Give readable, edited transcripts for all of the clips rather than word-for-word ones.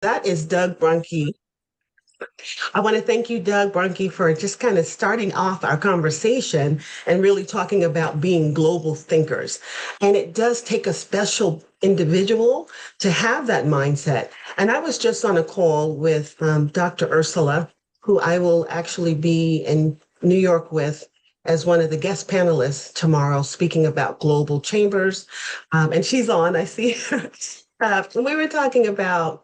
That is Doug Brunke. I want to thank you, Doug Brunke, for just kind of starting off our conversation and really talking about being global thinkers. And it does take a special individual to have that mindset. And I was just on a call with Dr. Ursula, who I will actually be in New York with as one of the guest panelists tomorrow, speaking about global chambers. And she's on, I see her. We were talking about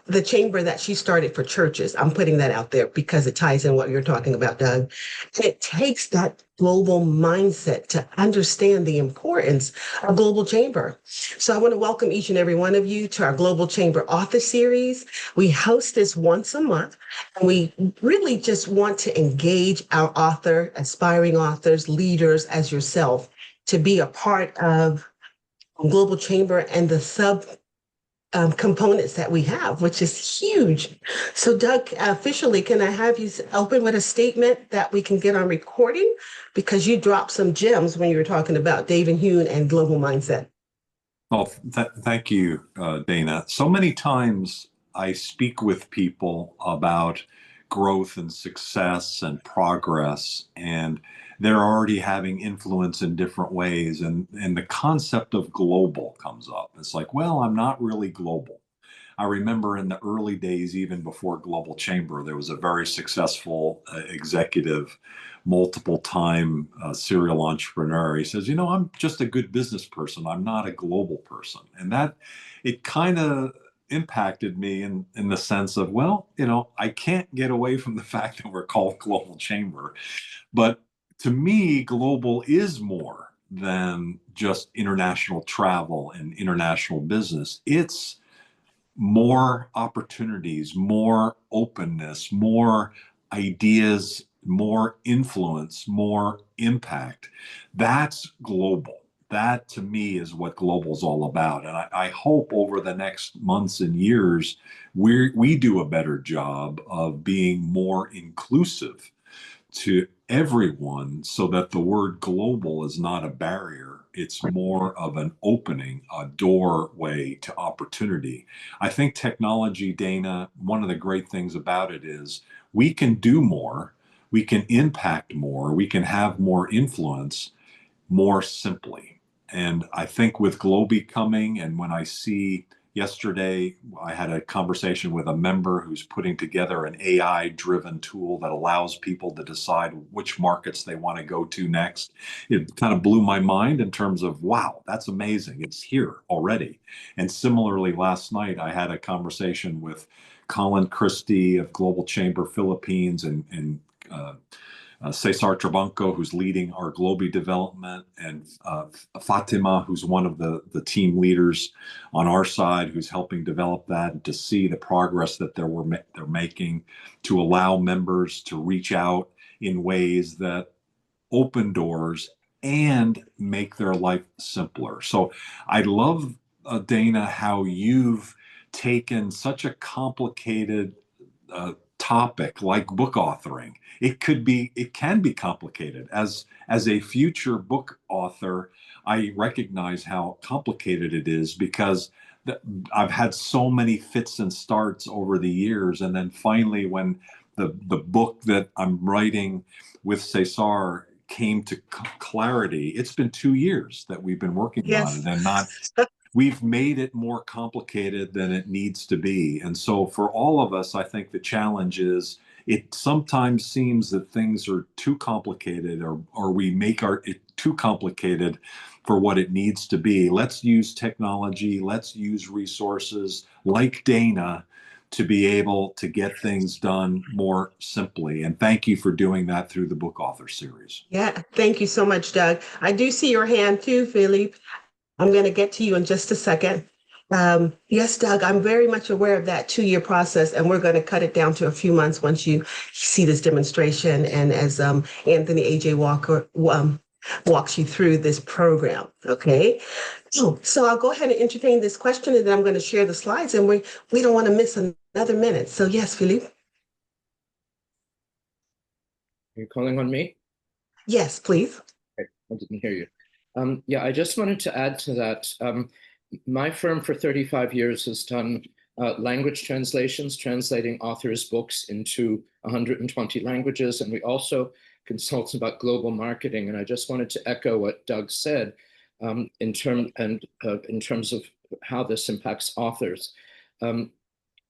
the chamber that she started for churches. I'm putting that out there because it ties in what you're talking about, Doug. And it takes that global mindset to understand the importance of Global Chamber. So I want to welcome each and every one of you to our Global Chamber Author Series. We host this once a month, and we really just want to engage our aspiring authors, leaders as yourself, to be a part of Global Chamber and the components that we have, which is huge. So, Doug, officially, can I have you open with a statement that we can get on recording? Because you dropped some gems when you were talking about David Hume and global mindset. Well, thank you, Dana. So many times I speak with people about growth and success and progress, and they're already having influence in different ways. And the concept of global comes up. It's like, well, I'm not really global. I remember in the early days, even before Global Chamber, there was a very successful executive, multiple time serial entrepreneur. He says, I'm just a good business person. I'm not a global person. And that it kind of impacted me in the sense of, well, I can't get away from the fact that we're called Global Chamber. But to me, global is more than just international travel and international business. It's more opportunities, more openness, more ideas, more influence, more impact. That's global. That to me is what global is all about. And I hope over the next months and years, we do a better job of being more inclusive to everyone so that the word global is not a barrier. It's more of an opening, a doorway to opportunity. I think technology, Dana, one of the great things about it is we can do more, we can impact more, we can have more influence more simply. And I think with Globi coming, and when I see yesterday, I had a conversation with a member who's putting together an AI driven tool that allows people to decide which markets they want to go to next. It kind of blew my mind in terms of, wow, that's amazing. It's here already. And similarly, last night, I had a conversation with Colin Christie of Global Chamber Philippines and Cesar Trabanco, who's leading our Globi development, and Fatima, who's one of the team leaders on our side, who's helping develop that, and to see the progress that they're making to allow members to reach out in ways that open doors and make their life simpler. So I love, Dana, how you've taken such a complicated topic like book authoring. It can be complicated. As a future book author, I recognize how complicated it is because I've had so many fits and starts over the years, and then finally, when the book that I'm writing with Cesar came to clarity, it's been 2 years that we've been working on Yes. it, and not we've made it more complicated than it needs to be. And so for all of us, I think the challenge is it sometimes seems that things are too complicated, or we make it too complicated for what it needs to be. Let's use technology, let's use resources like Dana to be able to get things done more simply. And thank you for doing that through the book author series. Yeah, thank you so much, Doug. I do see your hand too, Philippe. I'm going to get to you in just a second. Yes, Doug, I'm very much aware of that 2-year process, and we're going to cut it down to a few months once you see this demonstration. And as Anthony A.J. Walker walks you through this program, okay? So I'll go ahead and entertain this question, and then I'm going to share the slides, and we don't want to miss another minute. So yes, Philippe. You're calling on me? Yes, please. Okay, I didn't hear you. Yeah, I just wanted to add to that. My firm for 35 years has done language translations, translating authors' books into 120 languages. And we also consult about global marketing. And I just wanted to echo what Doug said in terms of how this impacts authors.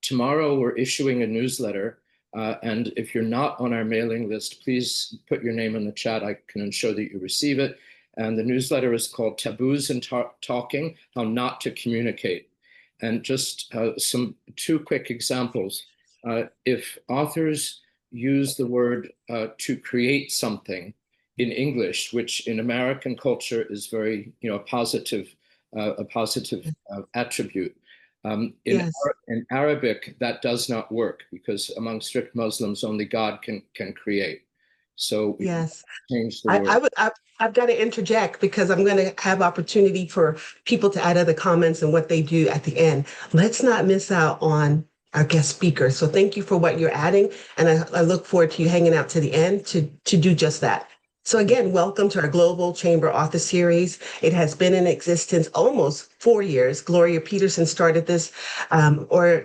Tomorrow, we're issuing a newsletter. And if you're not on our mailing list, please put your name in the chat. I can ensure that you receive it. And the newsletter is called Taboos in Talking, How Not to Communicate. And just two quick examples. If authors use the word to create something in English, which in American culture is very, a positive attribute. In Arabic, that does not work because among strict Muslims, only God can create. So we change the word. I've got to interject because I'm going to have opportunity for people to add other comments and what they do at the end. Let's not miss out on our guest speaker. So thank you for what you're adding. And I look forward to you hanging out to the end to do just that. So again, welcome to our Global Chamber Author Series. It has been in existence almost 4 years. Gloria Peterson started this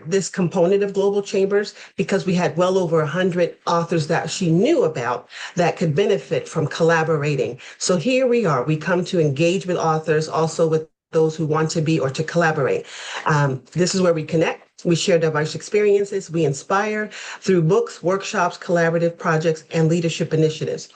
this component of Global Chambers because we had well over 100 authors that she knew about that could benefit from collaborating. So here we are. We come to engage with authors, also with those who want to be or to collaborate. This is where we connect. We share diverse experiences. We inspire through books, workshops, collaborative projects, and leadership initiatives.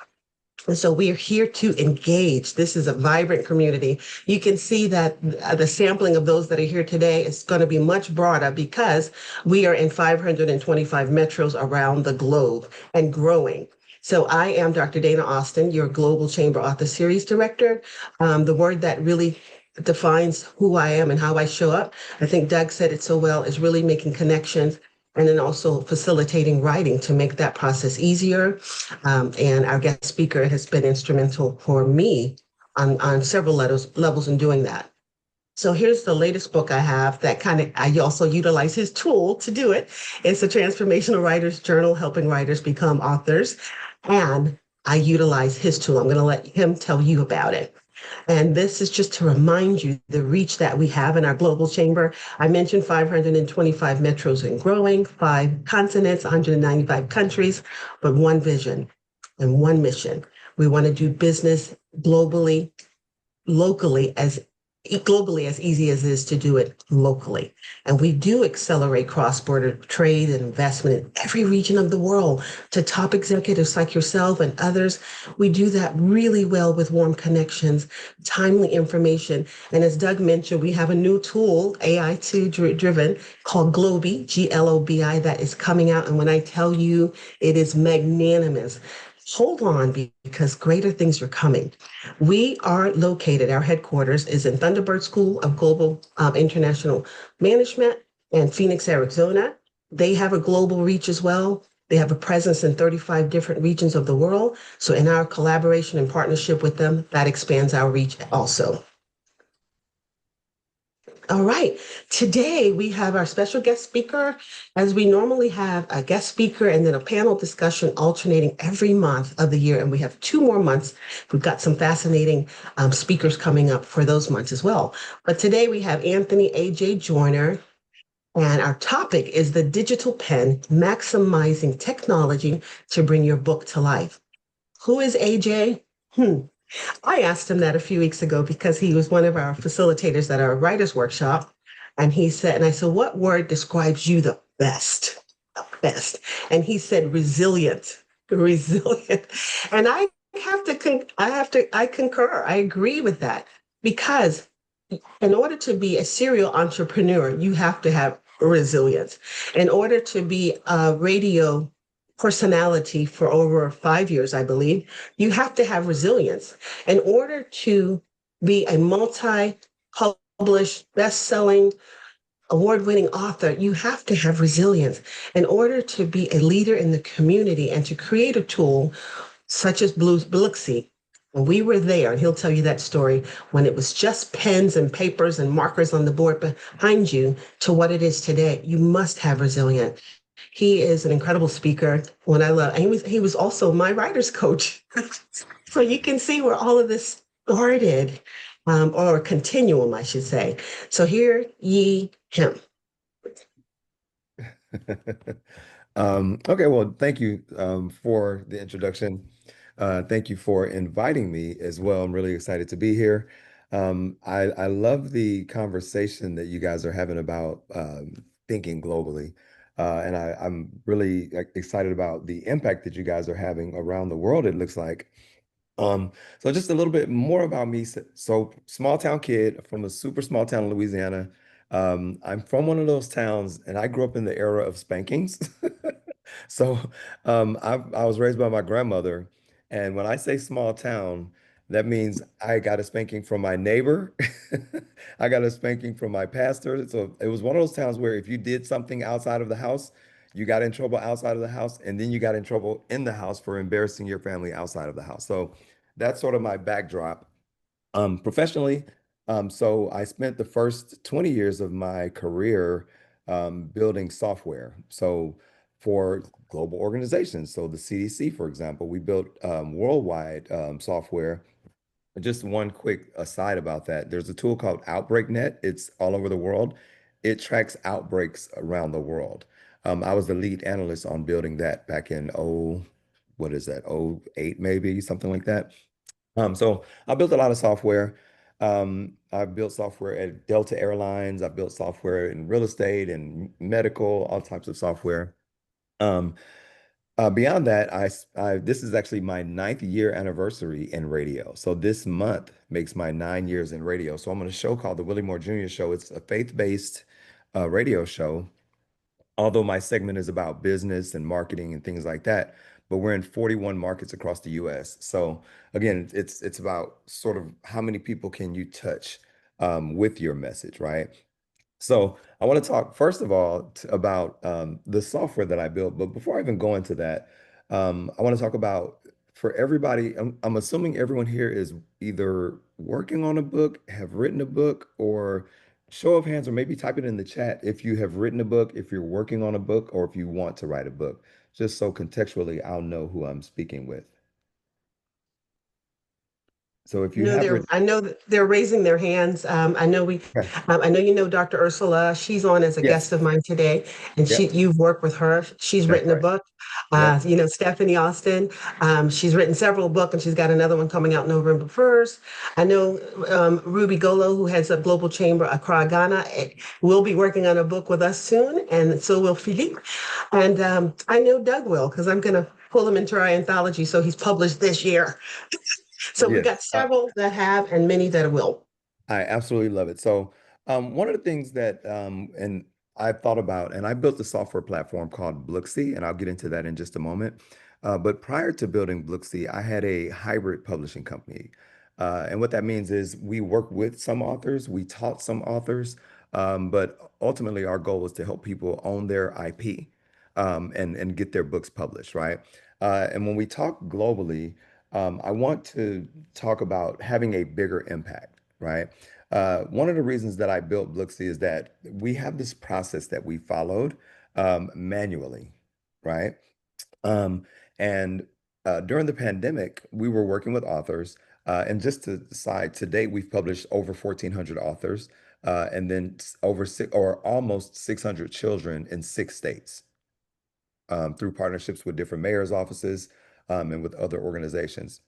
And so we are here to engage. This is a vibrant community. You can see that the sampling of those that are here today is going to be much broader because we are in 525 metros around the globe and growing. So I am Dr. Dana Austin, your Global Chamber Author Series Director. The word that really defines who I am and how I show up, I think Doug said it so well, is really making connections and then also facilitating writing to make that process easier. And our guest speaker has been instrumental for me on several levels in doing that. So here's the latest book I have that I also utilize his tool to do it. It's a Transformational Writer's Journal, helping writers become authors. And I utilize his tool. I'm going to let him tell you about it. And this is just to remind you the reach that we have in our global chamber. I mentioned 525 metros and growing, 5 continents, 195 countries, but one vision and one mission. We want to do business globally, globally as easy as it is to do it locally. And we do accelerate cross-border trade and investment in every region of the world to top executives like yourself and others. We do that really well with warm connections, timely information. And as Doug mentioned, we have a new tool, AI2 driven, called Globi, Globi, that is coming out. And when I tell you it is magnanimous, hold on because greater things are coming. We are located, our headquarters is in Thunderbird School of Global International Management in Phoenix, Arizona. They have a global reach as well. They have a presence in 35 different regions of the world. So in our collaboration and partnership with them, that expands our reach also. All right. Today we have our special guest speaker, as we normally have a guest speaker and then a panel discussion alternating every month of the year. And we have 2 more months. We've got some fascinating speakers coming up for those months as well. But today we have Anthony A.J. Joyner, and our topic is the digital pen, maximizing technology to bring your book to life. Who is AJ? I asked him that a few weeks ago because he was one of our facilitators at our writers workshop. And I said, what word describes you the best? The best. And he said, resilient, resilient. And I concur. I agree with that because in order to be a serial entrepreneur, you have to have resilience. In order to be a radio personality for over 5 years, I believe, you have to have resilience. In order to be a multi-published, best-selling, award-winning author, you have to have resilience. In order to be a leader in the community and to create a tool such as Biloxi, when we were there, and he'll tell you that story, when it was just pens and papers and markers on the board behind you to what it is today, you must have resilience. He is an incredible speaker. One I love. And he was also my writer's coach. So you can see where all of this started, or continuum, I should say. So here ye him. Okay, well, thank you for the introduction. Thank you for inviting me as well. I'm really excited to be here. I love the conversation that you guys are having about thinking globally. And I'm really excited about the impact that you guys are having around the world, it looks like. So just a little bit more about me. So small town kid from a super small town in Louisiana. I'm from one of those towns, and I grew up in the era of spankings. So I was raised by my grandmother, and when I say small town, that means I got a spanking from my neighbor. I got a spanking from my pastor. So it was one of those towns where if you did something outside of the house, you got in trouble outside of the house, and then you got in trouble in the house for embarrassing your family outside of the house. So that's sort of my backdrop. Professionally, so I spent the first 20 years of my career building software. So for global organizations, so the CDC, for example, we built worldwide software. Just one quick aside about that. There's a tool called Outbreak Net. It's all over the world. It tracks outbreaks around the world. I was the lead analyst on building that back in what is that, oh 08 maybe, something like that. So I built a lot of software. I've built software at Delta Airlines. I've built software in real estate and medical, all types of software. Um, Beyond that, this is actually my ninth year anniversary in radio. So this month makes my 9 years in radio. So I'm on a show called The Willie Moore Jr. Show. It's a faith-based radio show, although my segment is about business and marketing and things like that. But we're in 41 markets across the US. So again, it's about sort of how many people can you touch with your message, right? So I want to talk first of all about the software that I built. But before I even go into that, I want to talk about for everybody. I'm assuming everyone here is either working on a book, have written a book, or show of hands, or maybe type it in the chat if you have written a book, if you're working on a book, or if you want to write a book, just so contextually I'll know who I'm speaking with. So if you No, have written, I know that they're raising their hands. okay. I know you know Dr. Ursula. She's on as a guest Yes, of mine today, and yep, you've worked with her. She's that's written a right. book. Yep, Stephanie Austin. She's written several books, and she's got another one coming out November 1st. I know Ruby Golo, who heads up Global Chamber Accra, Ghana, will be working on a book with us soon, and so will Philippe. And I know Doug will, because I'm going to pull him into our anthology, so he's published this year. So we've got yes. several that have and many that will. I absolutely love it. So, one of the things that, and I've thought about, and I built a software platform called Blooksy, and I'll get into that in just a moment. But prior to building Blooksy, I had a hybrid publishing company. And what that means is we work with some authors, we taught some authors, but ultimately our goal was to help people own their IP and get their books published, right? And when we talk globally, I want to talk about having a bigger impact, right? One of the reasons that I built Blooksy is that we have this process that we followed manually, right? Um, and During the pandemic, we were working with authors. And just to decide, to date, we've published over 1,400 authors and then over six or almost 600 children in 6 states through partnerships with different mayor's offices and with other organizations.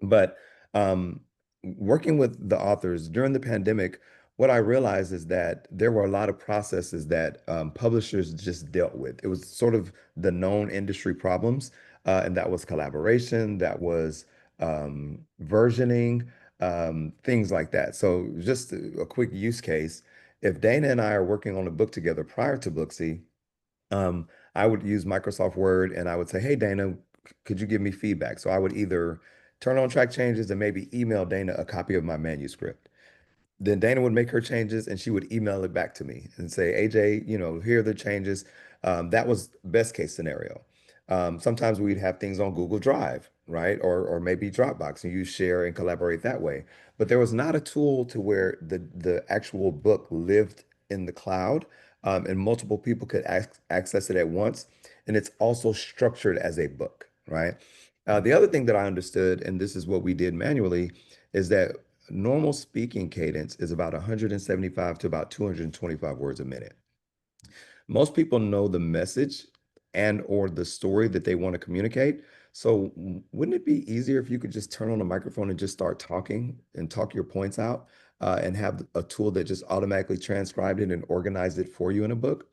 But um, working with the authors during the pandemic, what I realized is that there were a lot of processes that publishers just dealt with. It was sort of the known industry problems, and that was collaboration, that was versioning, things like that. So, just a quick use case. If Dana and I are working on a book together prior to Booksy, um, I would use Microsoft Word and I would say, hey, Dana, could you give me feedback? So I would either turn on track changes and maybe email Dana a copy of my manuscript. Then Dana would make her changes and she would email it back to me and say, AJ, here are the changes. That was best case scenario. Sometimes we'd have things on Google Drive, right? Or maybe Dropbox and you share and collaborate that way. But there was not a tool to where the actual book lived in the cloud and multiple people could access it at once. And it's also structured as a book, right? The other thing that I understood, and this is what we did manually, is that normal speaking cadence is about 175 to about 225 words a minute. most people know the message and or the story that they want to communicate. So wouldn't it be easier if you could just turn on the microphone and just start talking and talk your points out, and have a tool that just automatically transcribed it and organized it for you in a book?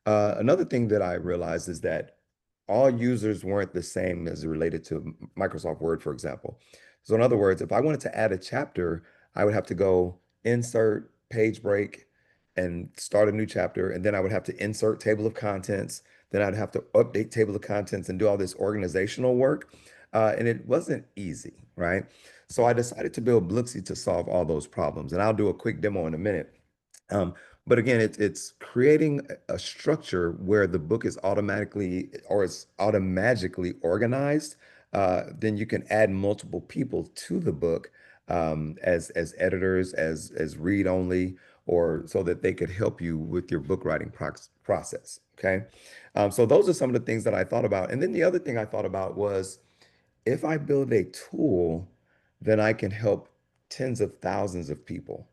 Another thing that I realized is that all users weren't the same as it related to Microsoft Word, for example. So in other words, if I wanted to add a chapter, I would have to go insert page break and start a new chapter. And then I would have to insert table of contents. Then I'd have to update table of contents and do all this organizational work. And it wasn't easy, right? So I decided to build Blooksy to solve all those problems. And I'll do a quick demo in a minute. Um, but again, it's creating a structure where the book is automatically or it's automatically organized. Then you can add multiple people to the book, as editors, as read only, or so that they could help you with your book writing process. Okay, so those are some of the things that I thought about. And then the other thing I thought about was if I build a tool, then I can help tens of thousands of people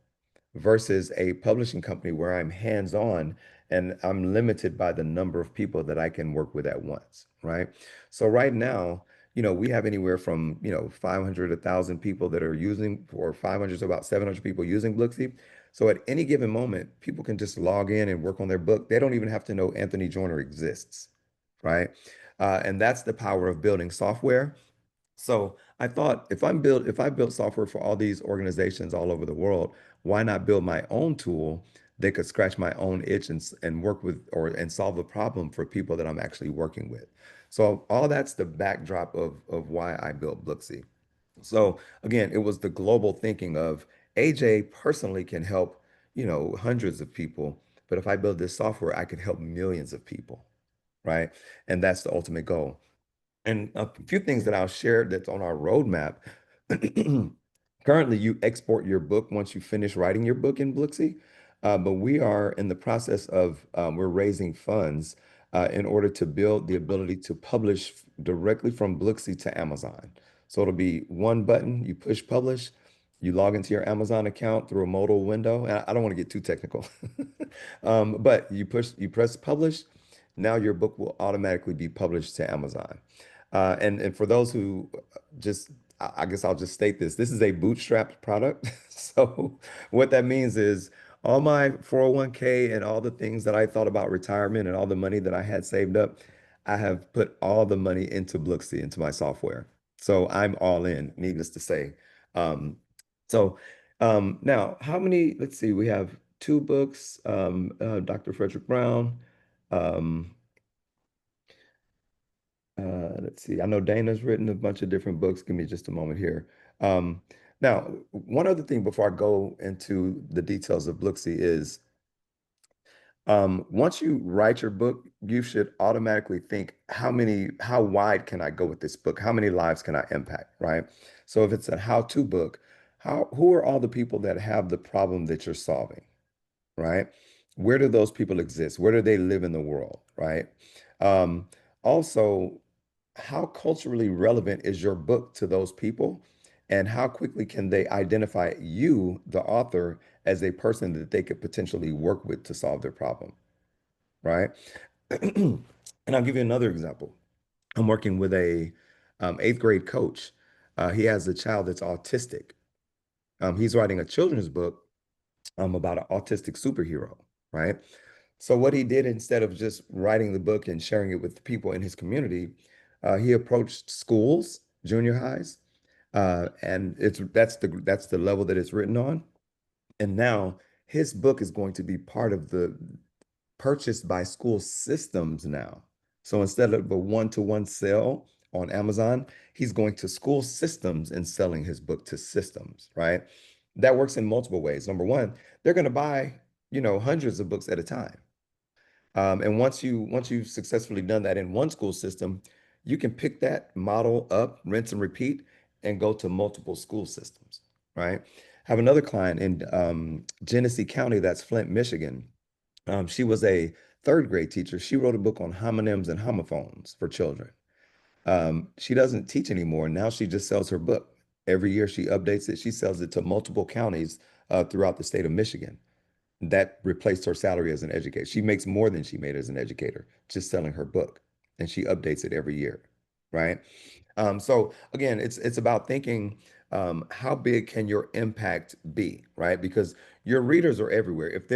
versus a publishing company where I'm hands-on and I'm limited by the number of people that I can work with at once, right? So right now, we have anywhere from, 500, 1,000 people that are using, or 500 to about 700 people using Blooksy. So at any given moment, people can just log in and work on their book. They don't even have to know Anthony Joyner exists, right? And that's the power of building software. So I thought if I built software for all these organizations all over the world, why not build my own tool that could scratch my own itch and work with and solve the problem for people that I'm actually working with. So all that's the backdrop of why I built Blooksy. So again, it was the global thinking of AJ personally can help, hundreds of people, but if I build this software, I could help millions of people, right? And that's the ultimate goal. And a few things that I'll share that's on our roadmap. Currently, you export your book once you finish writing your book in Blooksy, but we are in the process of we're raising funds in order to build the ability to publish directly from Blooksy to Amazon. So it'll be one button, you push publish, you log into your Amazon account through a modal window. And I don't want to get too technical, but you press publish. Now your book will automatically be published to Amazon. And for those who just, I guess I'll just state this. This is a bootstrapped product. So what that means is all my 401k and all the things that I thought about retirement and all the money that I had saved up, I have put all the money into Blooksy, into my software. So I'm all in, needless to say. Um, so now, let's see, we have two books, Dr. Frederick Brown. Um, let's see. I know Dana's written a bunch of different books. Give me just a moment here. Um, Now, one other thing before I go into the details of Blooksy is once you write your book, you should automatically think how wide can I go with this book? How many lives can I impact, right? So if it's a how-to book, who are all the people that have the problem that you're solving? Right? Where do those people exist? Where do they live in the world, right? Um, Also, how culturally relevant is your book to those people? And how quickly can they identify you, the author, as a person that they could potentially work with to solve their problem, right? And I'll give you another example. I'm working with a eighth grade coach. He has a child that's autistic. He's writing a children's book about an autistic superhero, right? So what he did instead of just writing the book and sharing it with the people in his community, he approached schools, junior highs, and that's the level that it's written on. And now his book is going to be part of the purchased by school systems now. So instead of a one-to-one sale on Amazon, he's going to school systems and selling his book to systems, right? That works in multiple ways. Number one, they're going to buy, hundreds of books at a time. And once you've successfully done that in one school system, you can pick that model up, rinse and repeat, and go to multiple school systems, right? Have another client in Genesee County, that's Flint, Michigan. She was a third grade teacher. She wrote a book on homonyms and homophones for children. She doesn't teach anymore. Now she just sells her book. Every year she updates it. She sells it to multiple counties throughout the state of Michigan. that replaced her salary as an educator. She makes more than she made as an educator just selling her book, and she updates it every year, right? So again, it's about thinking, how big can your impact be, right? Because your readers are everywhere. If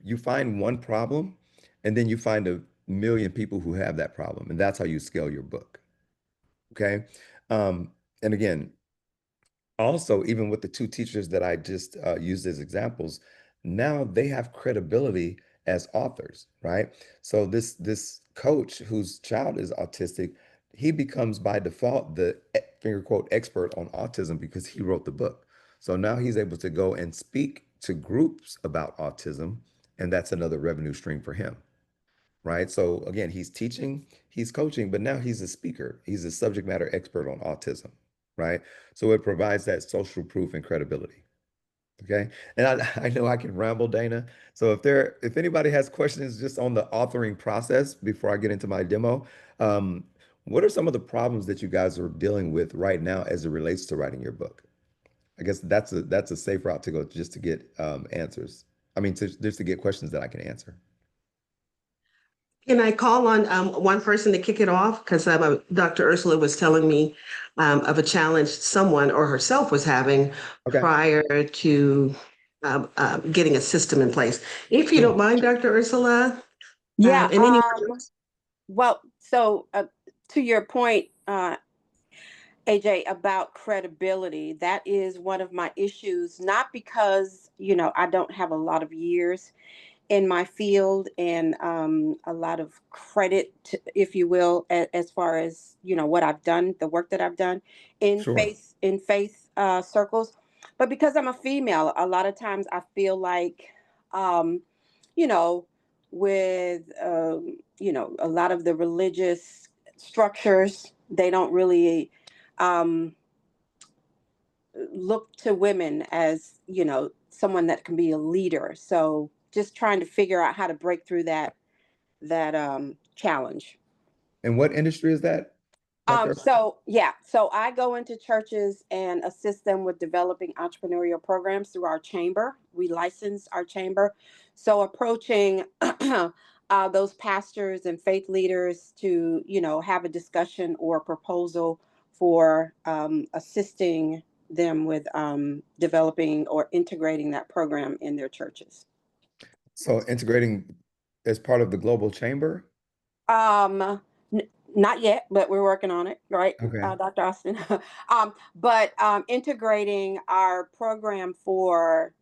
you find one problem, and then you find a million people who have that problem, and that's how you scale your book. Okay. And again, also, even with the two teachers that I just used as examples, now they have credibility as authors, right? So this coach whose child is autistic, he becomes by default the finger quote expert on autism because he wrote the book. So now he's able to go and speak to groups about autism, and that's another revenue stream for him, right? So again, he's teaching, he's coaching, but now he's a speaker. He's a subject matter expert on autism, right? So it provides that social proof and credibility. Okay. And I know I can ramble, Dana. So if anybody has questions just on the authoring process before I get into my demo, um, what are some of the problems that you guys are dealing with right now as it relates to writing your book? I guess that's a safe route to go just to get answers. I mean, just to get questions that I can answer. Can I call on one person to kick it off? Because Dr. Ursula was telling me of a challenge someone or herself was having Okay. prior to getting a system in place. If you Sure. don't mind, Dr. Ursula, Yeah. and anyone else. Well, so to your point, AJ, about credibility, that is one of my issues, not because, I don't have a lot of years in my field and a lot of credit, if you will, as far as what I've done, the work that I've done Sure. in faith circles, but because I'm a female, a lot of times I feel like, um, you know, with a lot of the religious structures, they don't really um, look to women as someone that can be a leader. So just trying to figure out how to break through that challenge. And what industry is that, Dr. So I go into churches and assist them with developing entrepreneurial programs through our chamber. We license our chamber, so approaching those pastors and faith leaders to have a discussion or proposal for assisting them with developing or integrating that program in their churches. So integrating as part of the global chamber? Not yet, but we're working on it, right, Okay. Dr. Austin? But integrating our program for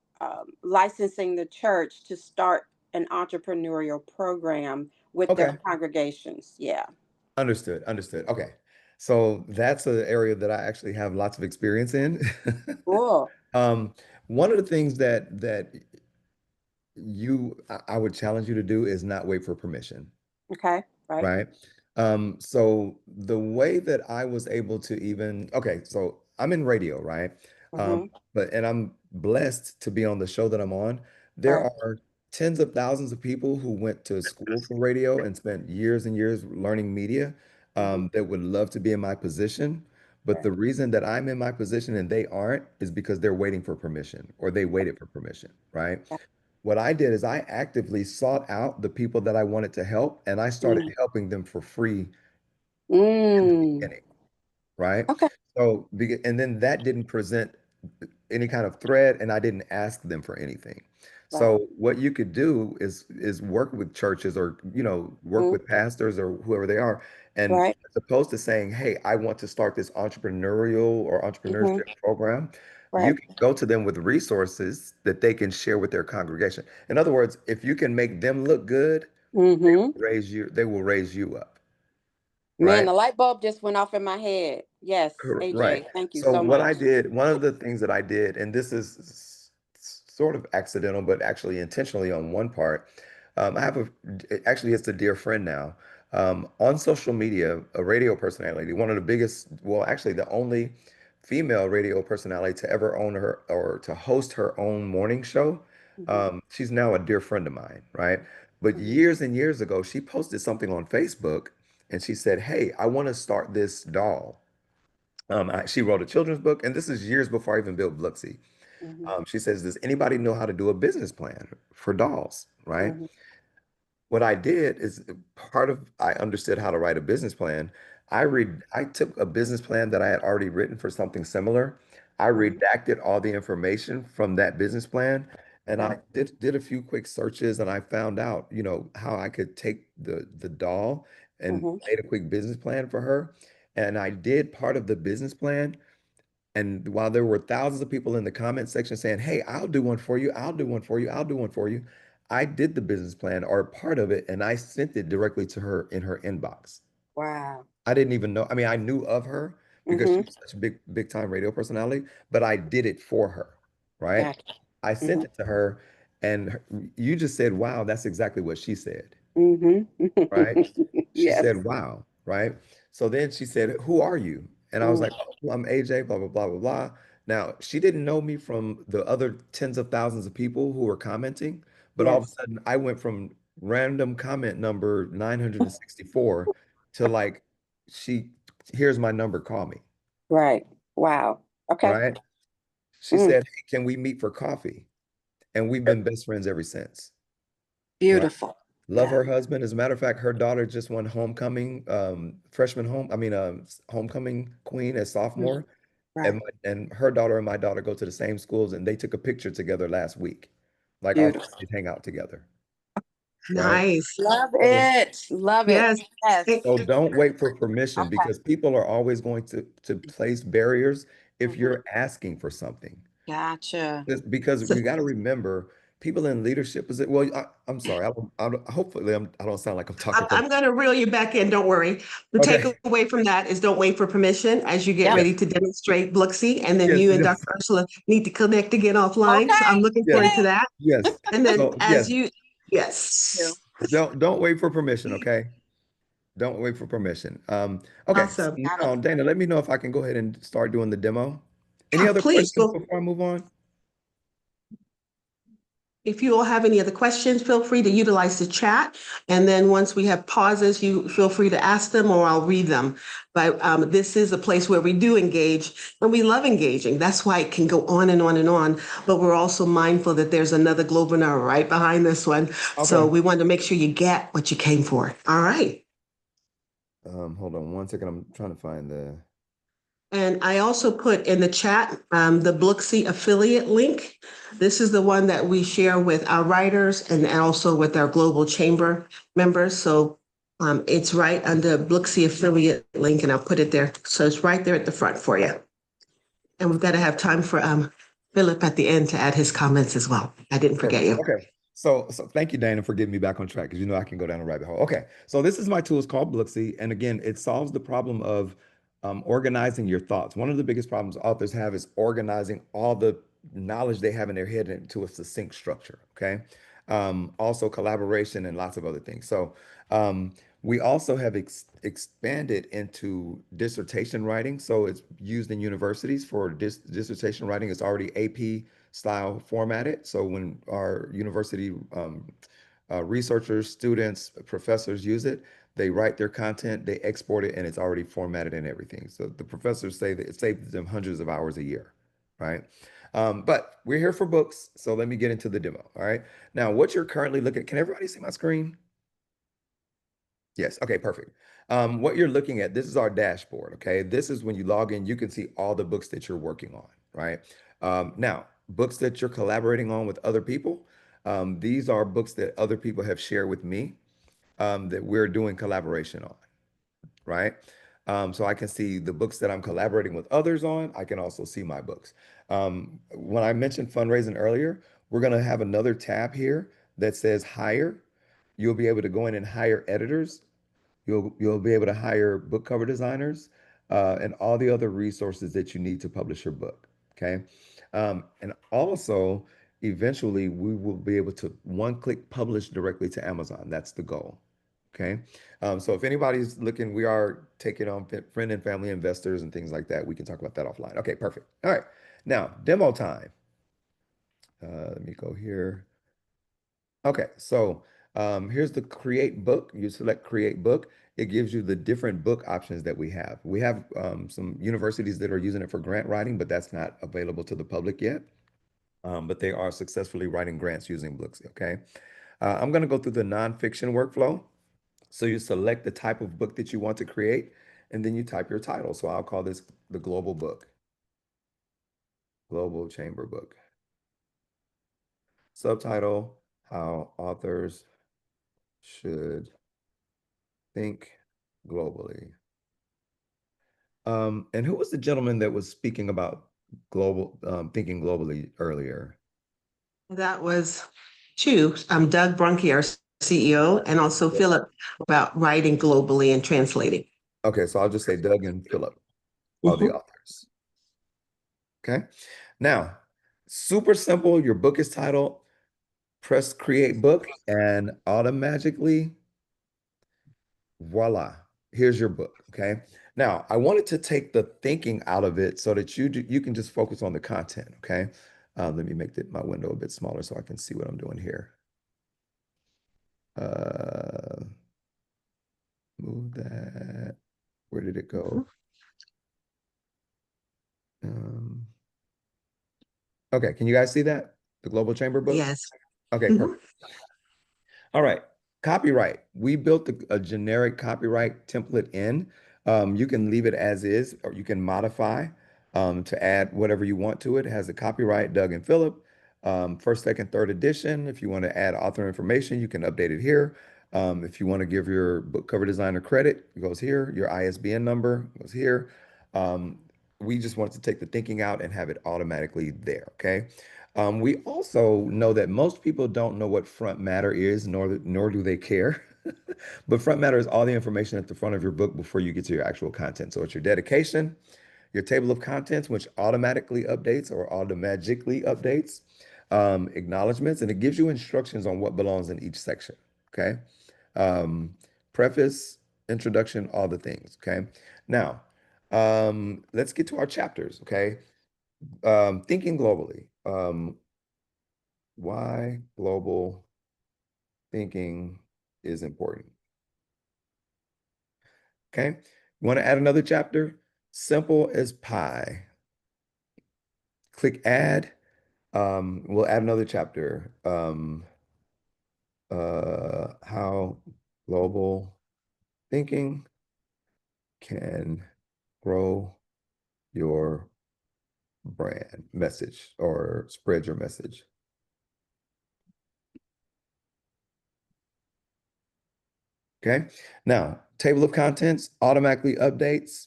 licensing the church to start an entrepreneurial program with their Okay. congregations. Yeah. Understood. Understood. Okay. So that's an area that I actually have lots of experience in. Cool. Um, one of the things that I would challenge you to do is not wait for permission. Okay. Right. Right. So the way that I was able to okay, so I'm in radio, right? Mm-hmm. And I'm blessed to be on the show that I'm on. There Right. are tens of thousands of people who went to school for radio and spent years and years learning media, Mm-hmm. that would love to be in my position. But Right. the reason that I'm in my position and they aren't is because they're waiting for permission or they waited for permission, right? What I did is I actively sought out the people that I wanted to help and I started Mm. helping them for free in the Mm. beginning, right? Okay. So, and then that didn't present any kind of threat and I didn't ask them for anything. Right. So what you could do is work with churches or work Mm. with pastors or whoever they are, and Right. as opposed to saying, hey, I want to start this entrepreneurial or Mm-hmm. entrepreneurship program, you Right. can go to them with resources that they can share with their congregation. In other words, if you can make them look good, Mm-hmm. they will raise you up, Man, right? the light bulb just went off in my head. Yes, Right. AJ, thank you So so what I much. did, one of the things that I did, and this is sort of accidental, but actually intentionally on one part, I have actually it's a dear friend now, on social media, a radio personality, one of the biggest, well, actually the only female radio personality to ever own her or to host her own morning show. Hmm. She's now a dear friend of mine, right? But Hmm. years and years ago, she posted something on Facebook and she said, hey, I want to start this doll. She wrote a children's book, and this is years before I even built Bluxy. She says, does anybody know how to do a business plan for dolls, right? Mhm. What I did is part of I understood how to write a business plan. I took a business plan that I had already written for something similar. I Mhm. redacted all the information from that business plan and I did a few quick searches and I found out, how I could take the doll and Mhm. made a quick business plan for her. And I did part of the business plan. And while there were thousands of people in the comment section saying, "Hey, I'll do one for you. I'll do one for you. I'll do one for you." I did the business plan or part of it and I sent it directly to her in her inbox. Wow. I didn't even know. I mean, I knew of her because Mhm. she's such a big time radio personality, but I did it for her, right? Gotcha. I sent Mhm. it to her and you just said, "Wow, that's exactly what she said." Mhm. Right? She Yes. said, wow, right? So then she said, who are you? And I was Mm. like, oh, well, I'm AJ, blah, blah, blah, blah, blah. Now, she didn't know me from the other tens of thousands of people who were commenting, but all of a Yes. sudden I went from random comment number 964 to like, she, here's my number, call me, Right. Wow. Okay. right? She Mm. said, hey, can we meet for coffee? And we've been best friends ever since, right? Beautiful. Love Yeah. her husband. As a matter of fact, her daughter just won homecoming, homecoming queen as Mm. sophomore. Right. And her daughter and my daughter go to the same schools, and they took a picture together last week. Like our Beautiful. families hang out together, right? Nice. Love So, it. Love it. Yes. Yes. Hey, so don't wait for permission Okay. because people are always going to place barriers if Mhm. you're asking for something. Gotcha. Because so we got to remember people in leadership is it well I'm sorry hopefully I don't sound like I'm talking from I'm going to reel you back in. Don't worry. The okay. takeaway from that is don't wait for permission as you get Yep. ready Yes, to demonstrate Blooksy. And then yes, you and yes, Dr. Ursula need to connect again offline. So I'm Okay. looking yes, forward to Yay. that. yes. And then So as yes, you, You. yes. don't wait for permission, okay? Don't wait for permission. Okay, so Awesome. Got it. now Dana, let me know if I can go ahead and start doing the demo. Any Yeah, other please. questions Well, before I move on? if you all have any other questions, feel free to utilize the chat. And then once we have pauses, you feel free to ask them or I'll read them. But this is a place where we do engage and we love engaging. That's why it can go on and on and on. But we're also mindful that there's another Globinar right behind this one. So Okay. we want to make sure you get what you came for. All right. Hold on one second. I'm trying to find the And I also put in the chat the Blooksy affiliate link. This is the one that we share with our writers and also with our global chamber members. So it's right under Blooksy affiliate link, and I'll put it there. So it's right there at the front for you. And we've got to have time for Philip at the end to add his comments as well. I didn't forget perfect. you. Okay. So thank you, Dana, for getting me back on track because I can go down a rabbit hole. Okay. So this is my tool. It's called Blooksy. And again, it solves the problem of organizing your thoughts. One of the biggest problems authors have is organizing all the knowledge they have in their head into a succinct structure. Okay. Also collaboration and lots of other things. So we also have expanded into dissertation writing. So it's used in universities for dissertation writing. It's already AP style formatted. So when our university researchers, students, professors use it, they write their content, they export it, and it's already formatted and everything. So the professors say that it saves them hundreds of hours a year, right? But we're here for books, so let me get into the demo. All right. Now, what you're currently looking at, can everybody see my screen? Yes. Okay, perfect. What you're looking at, this is our dashboard. Okay. This is when you log in, you can see all the books that you're working on, right? Now, books that you're collaborating on with other people. These are books that other people have shared with me that we're doing collaboration on, right? So I can see the books that I'm collaborating with others on. I can also see my books. When I mentioned fundraising earlier, we're going to have another tab here that says hire. You'll be able to go in and hire editors. You'll be able to hire book cover designers and all the other resources that you need to publish your book. Okay. And also, eventually, we will be able to one-click publish directly to Amazon. That's the goal. Okay. So if anybody's looking, we are taking on friend and family investors and things like that. We can talk about that offline. Okay, perfect. All right. Now, demo time. Let me go here. Okay, so here's the create book. You select create book. It gives you the different book options that we have. We have some universities that are using it for grant writing, but that's not available to the public yet. but they are successfully writing grants using books. Okay. I'm going to go through the nonfiction workflow. So you select the type of book that you want to create, and then you type your title. So I'll call this the Global Book, Global Chamber Book. Subtitle, How Authors Should Think Globally. And who was the gentleman that was speaking about thinking globally earlier? That was two, Doug Brunke, our CEO, and also Philip about writing globally and translating. Okay, so I'll just say Doug and Philip are the Mhm. authors. Okay. Now, super simple. Your book is titled, press create book, and automatically, voila, here's your book. Okay. Now, I wanted to take the thinking out of it so that you can just focus on the content. Okay. Let me make my window a bit smaller so I can see what I'm doing here. Move that. Where did it go? Okay, can you guys see that? The Global Chamber book? Yes. Okay, Mhm. perfect. All right, copyright. We built a generic copyright template in. You can leave it as is, or you can modify to add whatever you want to it. It has the copyright, Doug and Philip. First, second, third edition. If you want to add author information, you can update it here. If you want to give your book cover designer credit, it goes here. Your ISBN number goes here. Um, we just want to take the thinking out and have it automatically there, okay? We also know that most people don't know what front matter is, nor do they care. But front matter is all the information at the front of your book before you get to your actual content. So it's your dedication, your table of contents, which automatically updates or automatically updates, acknowledgments, and it gives you instructions on what belongs in each section. Okay. Um, Preface, introduction, all the things. Okay. Now, let's get to our chapters. Okay. Thinking globally. Why global thinking is important. Okay. You want to add another chapter? Simple as pie. Click add. We'll add another chapter. How global thinking can grow your brand message or spread your message. Okay. Now, table of contents automatically updates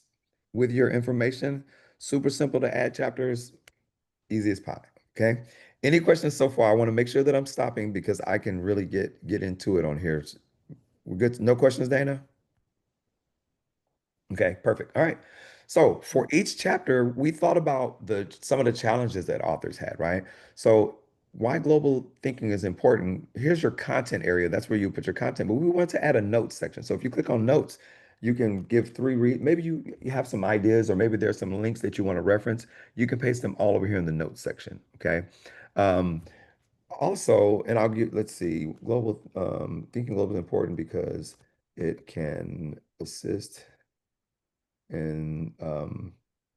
with your information. Super simple to add chapters, easy as pie. Okay. Any questions so far? I want to make sure that I'm stopping because I can really get into it on here. We're good. No questions, Dana? Okay, perfect. All right. So for each chapter, we thought about some of the challenges that authors had, right? So why global thinking is important. Here's your content area. That's where you put your content. But we want to add a notes section. So if you click on notes, you can give maybe you have some ideas or maybe there's some links that you want to reference. You can paste them all over here in the notes section. Okay. Um, Also, and let's see, thinking global is important because it can assist in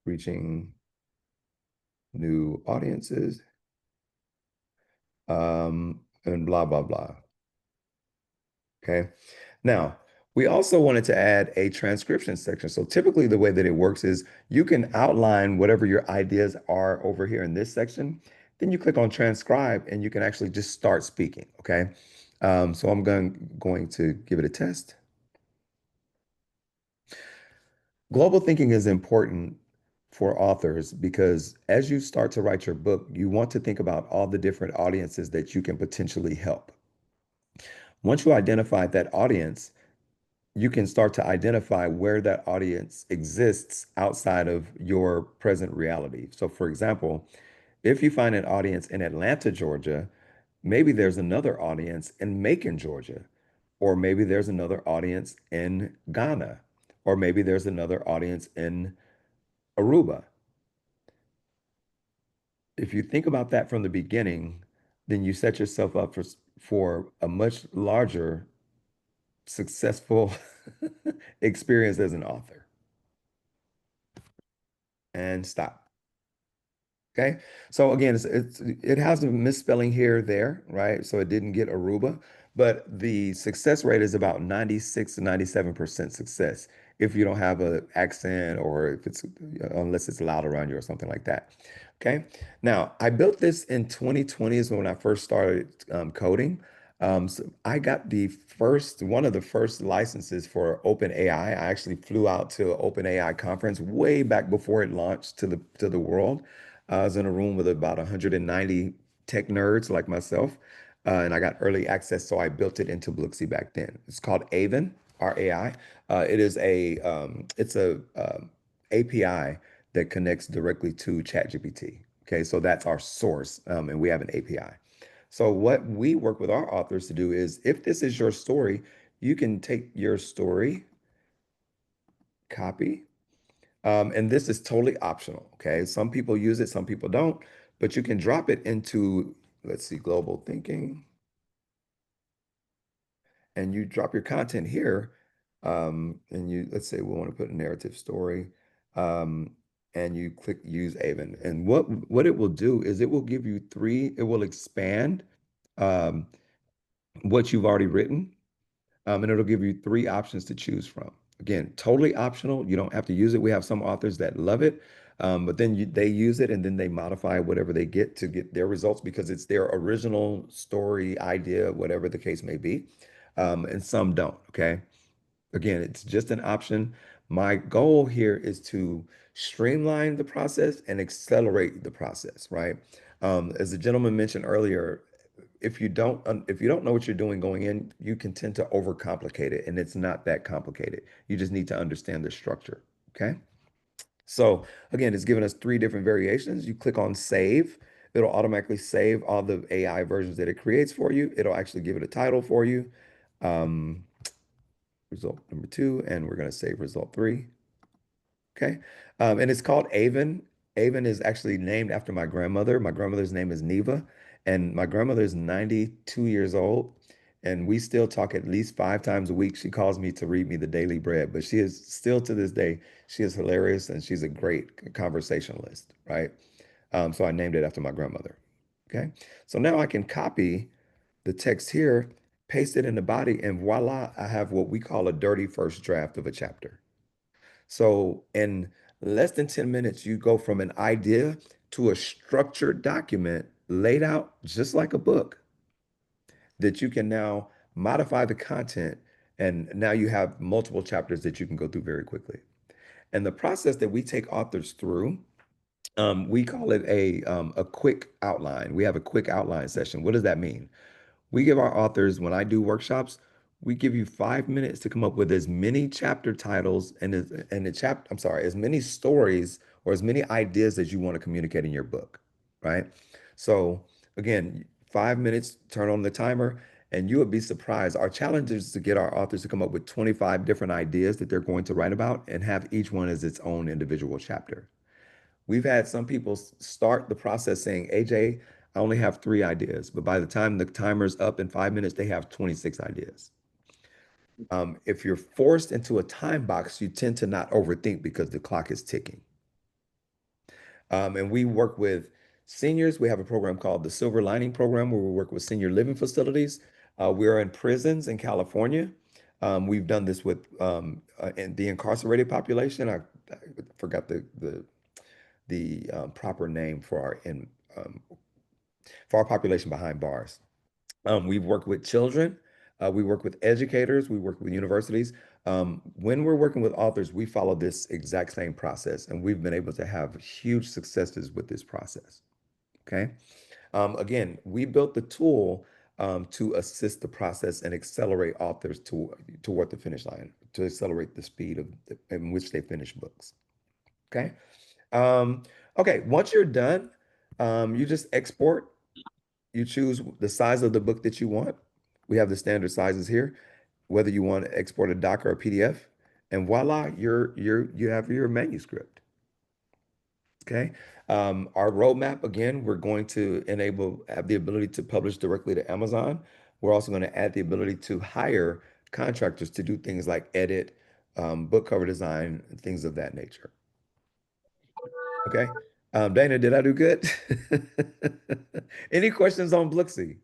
reaching new audiences, and blah, blah, blah. Okay. Now, we also wanted to add a transcription section. So typically the way that it works is you can outline whatever your ideas are over here in this section. Then you click on transcribe and you can actually just start speaking. Okay. So I'm going to give it a test. Global thinking is important for authors because as you start to write your book, you want to think about all the different audiences that you can potentially help. Once you identify that audience, you can start to identify where that audience exists outside of your present reality. So, for example, if you find an audience in Atlanta, Georgia, maybe there's another audience in Macon, Georgia, or maybe there's another audience in Ghana, or maybe there's another audience in Aruba. If you think about that from the beginning, then you set yourself up for a much larger, successful experience as an author. And stop. Okay. So again, it has a misspelling here or there, right? So it didn't get Aruba, but the success rate is about 96 to 97% success if you don't have an accent or if it's unless it's loud around you or something like that. Okay. Now, I built this in 2020 is when I first started coding. So I got one of the first licenses for OpenAI. I actually flew out to an OpenAI conference way back before it launched to the world. I was in a room with about 190 tech nerds like myself, and I got early access, so I built it into Blooksy back then. It's called Aven, RAI. It's a API that connects directly to ChatGPT. Okay, so that's our source, and we have an API. So what we work with our authors to do is, if this is your story, you can take your story, copy, and this is totally optional, okay? Some people use it, some people don't, but you can drop it into, let's see, global thinking, and you drop your content here, and let's say we want to put a narrative story, um, and you click use Avon. And what it will do is it will expand um, what you've already written, and it'll give you three options to choose from. Again, totally optional. You don't have to use it. We have some authors that love it, but then they use it and then they modify whatever they get to get their results because it's their original story, idea, whatever the case may be. And some don't. Okay. Again, it's just an option. My goal here is to streamline the process and accelerate the process, right? As the gentleman mentioned earlier, if you don't know what you're doing going in, you can tend to overcomplicate it, and it's not that complicated. You just need to understand the structure. Okay. So again, it's given us three different variations. You click on save. It'll automatically save all the AI versions that it creates for you. It'll actually give it a title for you. Um, Result number two, and we're going to save result three. Okay. And it's called Avon. Avon is actually named after my grandmother. My grandmother's name is Neva, and my grandmother is 92 years old. And we still talk at least 5 times a week. She calls me to read me the daily bread, but she is still to this day, she is hilarious and she's a great conversationalist, right? So I named it after my grandmother. Okay. So now I can copy the text here, paste it in the body, and voila, I have what we call a dirty first draft of a chapter. So in less than 10 minutes, you go from an idea to a structured document laid out just like a book that you can now modify the content. And now you have multiple chapters that you can go through very quickly. And the process that we take authors through, we call it a quick outline. We have a quick outline session. What does that mean? We give our authors, when I do workshops, we give you 5 minutes to come up with as many chapter titles as many stories or as many ideas as you want to communicate in your book, right? So again, 5 minutes, turn on the timer, and you would be surprised. Our challenge is to get our authors to come up with 25 different ideas that they're going to write about and have each one as its own individual chapter. We've had some people start the process saying, AJ, I only have 3 ideas, but by the time the timer's up in 5 minutes, they have 26 ideas. If you're forced into a time box, you tend to not overthink because the clock is ticking. And we work with seniors. We have a program called the Silver Lining Program where we work with senior living facilities. We're in prisons in California. We've done this with the incarcerated population. I forgot the proper name um, for our population behind bars. We've worked with children, we work with educators, we work with universities. When we're working with authors, we follow this exact same process, and we've been able to have huge successes with this process. Okay. Again, we built the tool to assist the process and accelerate authors toward the finish line, to accelerate the speed in which they finish books. Okay. Okay, once you're done, you just export. You choose the size of the book that you want. We have the standard sizes here, whether you want to export a doc or a PDF, and voila, you have your manuscript. Okay. Our roadmap, again, we're going to have the ability to publish directly to Amazon. We're also going to add the ability to hire contractors to do things like edit, book cover design, and things of that nature. Okay. Dana, did I do good? Any questions on Blooksy?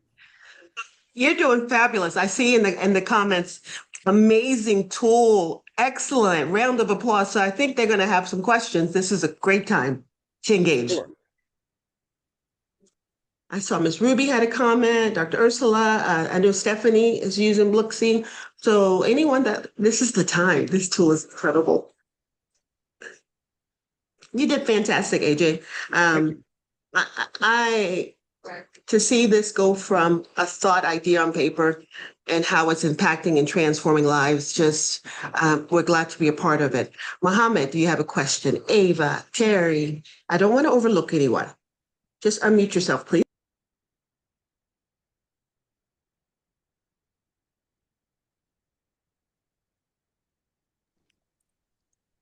You're doing fabulous. I see in the comments, amazing tool, excellent, round of applause. So I think they're going to have some questions. This is a great time to engage. Sure. I saw Miss Ruby had a comment, Dr. Ursula. I know Stephanie is using Blooksy. So anyone this is the time. This tool is incredible. You did fantastic, AJ. Thank you. I to see this go from a thought idea on paper and how it's impacting and transforming lives, just we're glad to be a part of it. Mohammed, do you have a question? Ava, Terry, I don't want to overlook anyone. Just unmute yourself, please.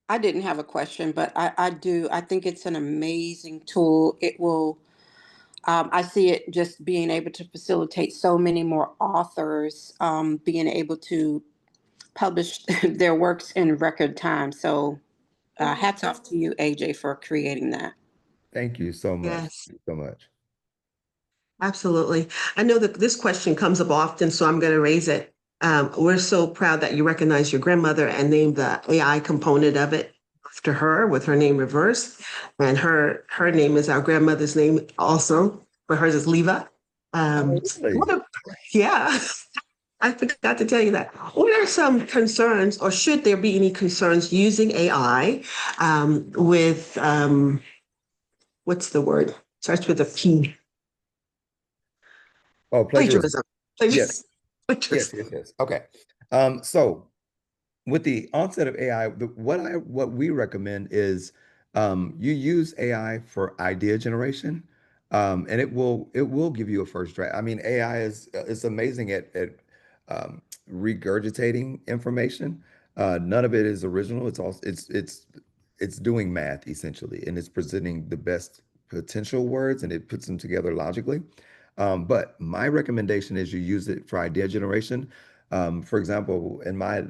I didn't have a question, but I do. I think it's an amazing tool. It will, I see it just being able to facilitate so many more authors being able to publish their works in record time. So hats off to you, AJ, for creating that. Thank you so much. Yes. Thank you so much. Absolutely. I know that this question comes up often, so I'm going to raise it. We're so proud that you recognize your grandmother and named the AI component of it after her with her name reversed. And her name is our grandmother's name also, but hers is Leva. Oh, really? What a, yeah, I forgot to tell you that. What are some concerns, or should there be any concerns using AI with, what's the word? Starts with a P. Oh, plagiarism. Plagiarism. Yes. Yes, Plagiarism. yes, yes. Okay. So with the onset of AI, what we recommend is you use AI for idea generation, and it will give you a first draft. I mean, AI is amazing at regurgitating information. None of it is original. It's doing math essentially, and it's presenting the best potential words, and it puts them together logically. But my recommendation is you use it for idea generation. For example, in my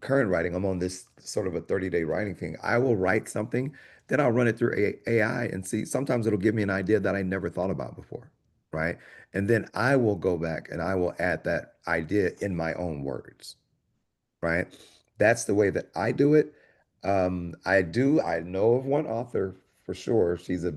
current writing, I'm on this sort of a 30-day writing thing. I will write something, then I'll run it through AI and see. Sometimes it'll give me an idea that I never thought about before, right? And then I will go back and I will add that idea in my own words, right? That's the way that I do it. I know of one author for sure. She's a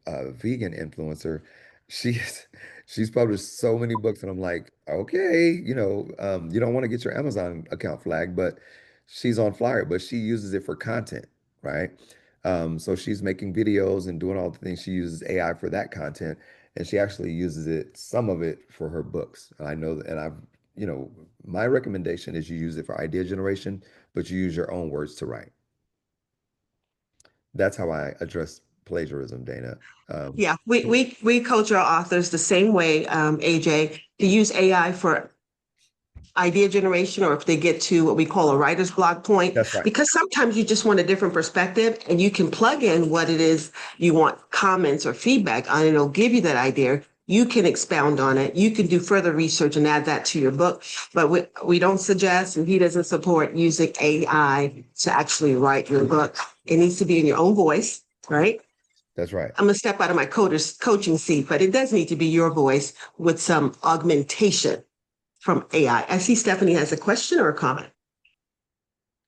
vegan influencer. She's she's published so many books, and I'm like, okay, you don't want to get your Amazon account flagged, but she's on Flyer, but she uses it for content, right? So she's making videos and doing all the things. She uses AI for that content, and she actually uses some of it for her books. And I know, and you know, my recommendation is you use it for idea generation, but you use your own words to write. That's how I address plagiarism, Dana. Yeah, we coach our authors the same way, AJ, to use AI for idea generation, or if they get to what we call a writer's block point, That's right. because sometimes you just want a different perspective and you can plug in what it is you want comments or feedback on, and it'll give you that idea. You can expound on it. You can do further research and add that to your book. But we don't suggest, and he doesn't support using AI to actually write your book. It needs to be in your own voice, right? That's right. I'm gonna step out of my coaching seat, but it does need to be your voice with some augmentation from AI. I see Stephanie has a question or a comment.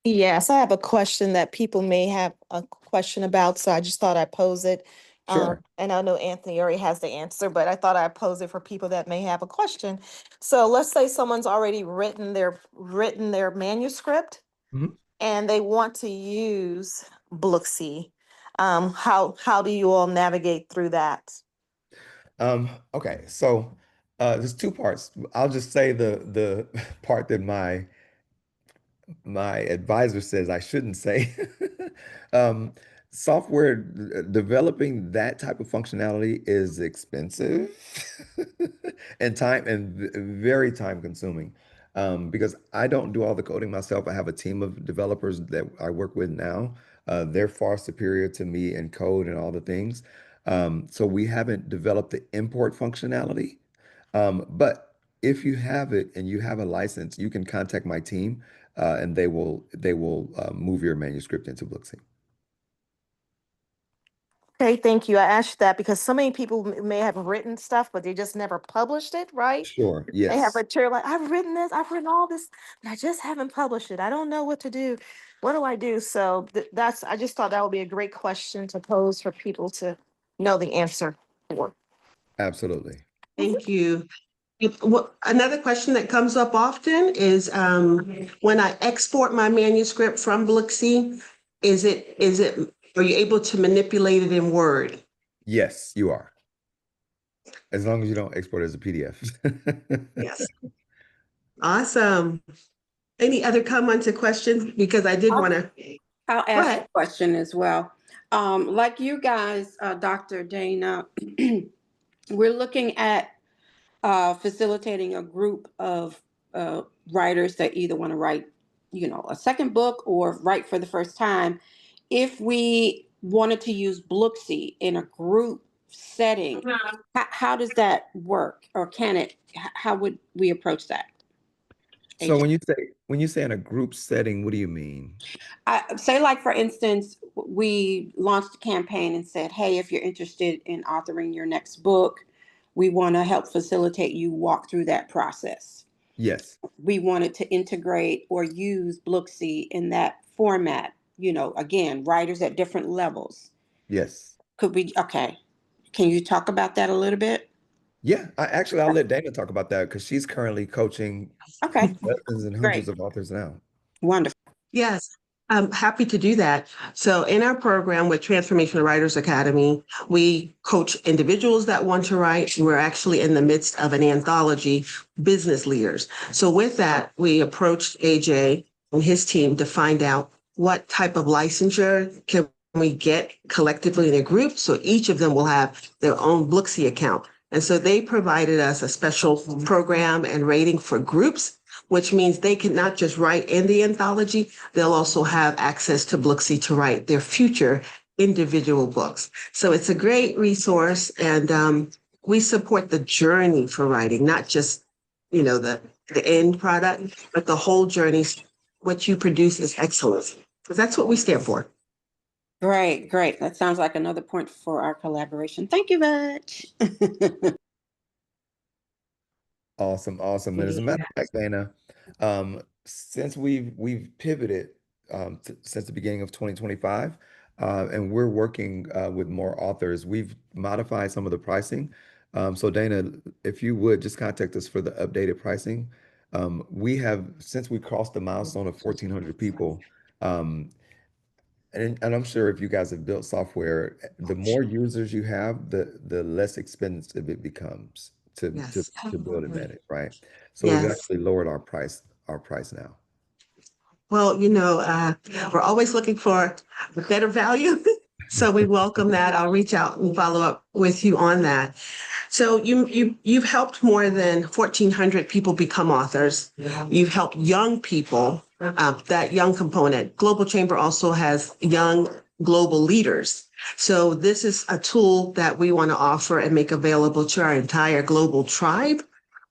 Yes, I have a question that people may have a question about, so I just thought I'd pose it. Sure. And I know Anthony already has the answer, but I thought I'd pose it for people that may have a question. So let's say someone's already written their manuscript Mhm. and they want to use Blooksy. How do you all navigate through that? Okay, so there's two parts. I'll just say the part that my advisor says I shouldn't say. Um, software developing that type of functionality is expensive and very time consuming. Because I don't do all the coding myself. I have a team of developers that I work with now. They're far superior to me in code and all the things. So we haven't developed the import functionality. But if you have it and you have a license, you can contact my team, and they will move your manuscript into Blooksy. Okay, thank you. I asked that because so many people may have written stuff, but they just never published it, right? Sure. They have Yes. material like, I've written this, I've written all this, but I just haven't published it. I don't know what to do. What do I do? So that's, I just thought that would be a great question to pose for people to know the answer for. Absolutely. Thank you. Another question that comes up often is when I export my manuscript from Blooksy, are you able to manipulate it in Word? Yes, you are. As long as you don't export it as a PDF. Yes. Awesome. Any other comments or questions? Because I did want to I'll go ask a ahead. question as well. Like you guys, Dr. Dana, we're looking at facilitating a group of writers that either want to write, a second book or write for the first time. If we wanted to use Blooksy in a group setting, how does that work, or can it? How would we approach that? So AJ? when you say in a group setting, what do you mean? Say, like, for instance, we launched a campaign and said, hey, if you're interested in authoring your next book, we want to help facilitate you walk through that process. Yes. We wanted to integrate or use Blooksy in that format. Again, writers at different levels. Yes. Could we? Okay. Can you talk about that a little bit? Yeah. I'll let Dana talk about that because she's currently coaching Okay. dozens and hundreds Great. of authors now. Wonderful. Yes, I'm happy to do that. So, in our program with Transformational Writers Academy, we coach individuals that want to write. We're actually in the midst of an anthology, Business Leaders. So, with that, we approached AJ and his team to find out what type of licensure can we get collectively in a group. So, each of them will have their own Blooksy account. And so, they provided us a special program and rating for groups, which means they can not just write in the anthology, they'll also have access to Blooksy to write their future individual books. So it's a great resource, and we support the journey for writing, not just the end product, but the whole journey. What you produce is excellence, because that's what we stand for. Great, great. That sounds like another point for our collaboration. Thank you much. Awesome, awesome. And as a matter of fact, Dana, since we've pivoted since the beginning of 2025, and we're working with more authors, we've modified some of the pricing. So Dana, if you would just contact us for the updated pricing. We have, since we crossed the milestone of 1,400 people, um, and I'm sure if you guys have built software, the more users you have, the less expensive it becomes to to Yes. to build and manage, right? So we've Yes. actually lowered our price now. Well, we're always looking for a better value. So we welcome that. I'll reach out and follow up with you on that. So you've helped more than 1,400 people become authors. You've helped young people, that young component. Global Chamber also has young global leaders. So this is a tool that we want to offer and make available to our entire global tribe.